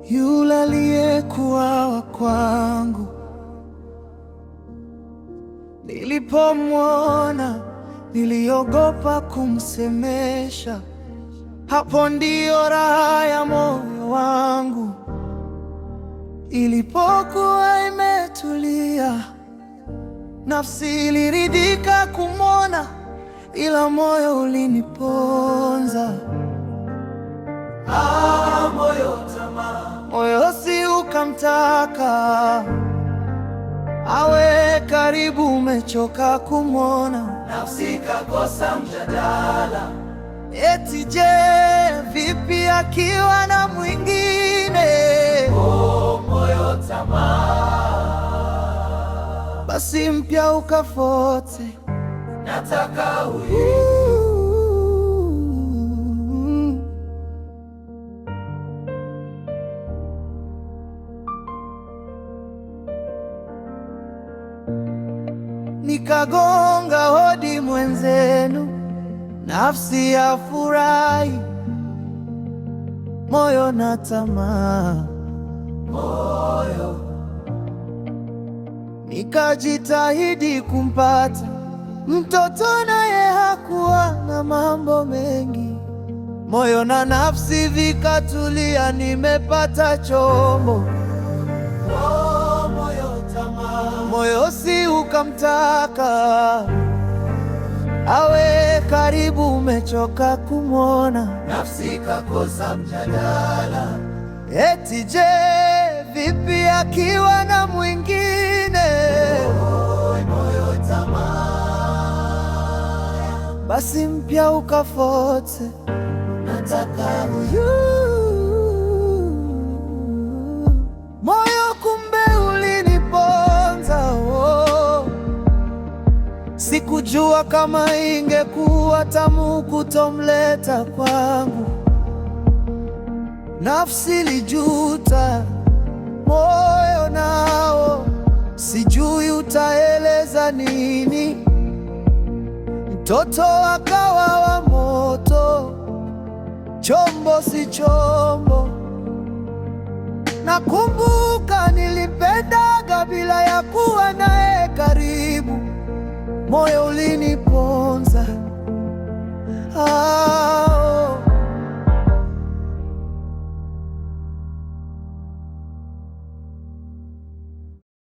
yule aliyekuwa wa kwangu. Nilipomwona niliogopa kumsemesha, hapo ndio raha ya moyo wangu ilipokuwa imetulia. Nafsi iliridhika kumwona, ila moyo uliniponza. Moyo tamaa, moyo si ukamtaka awe karibu, umechoka kumwona. Nafsi kakosa mjadala, eti je, vipi akiwa na mwingine? Moyo tamaa, basi mpya ukafote, nataka huyu. Nikagonga hodi mwenzenu, nafsi ya furahi, moyo na tamaa, moyo. Nikajitahidi kumpata mtoto, naye hakuwa na mambo mengi. Moyo na nafsi vikatulia, nimepata chombo. Moyo si ukamtaka awe karibu, umechoka kumwona. Nafsi kakosa mjadala, eti je, vipi akiwa na mwingine? Moyo tamaa, basi mpya ukafote, nataka huyu. Moyo kumbe uliniponza, sikujua kama ingekuwa tamu kutomleta kwangu. Nafsi lijuta, moyo nao sijui utaeleza nini. Mtoto akawa wa moto, chombo si chombo. Nakumbuka nilipendaga bila ya kuwa naye karibu, moyo uliniponza.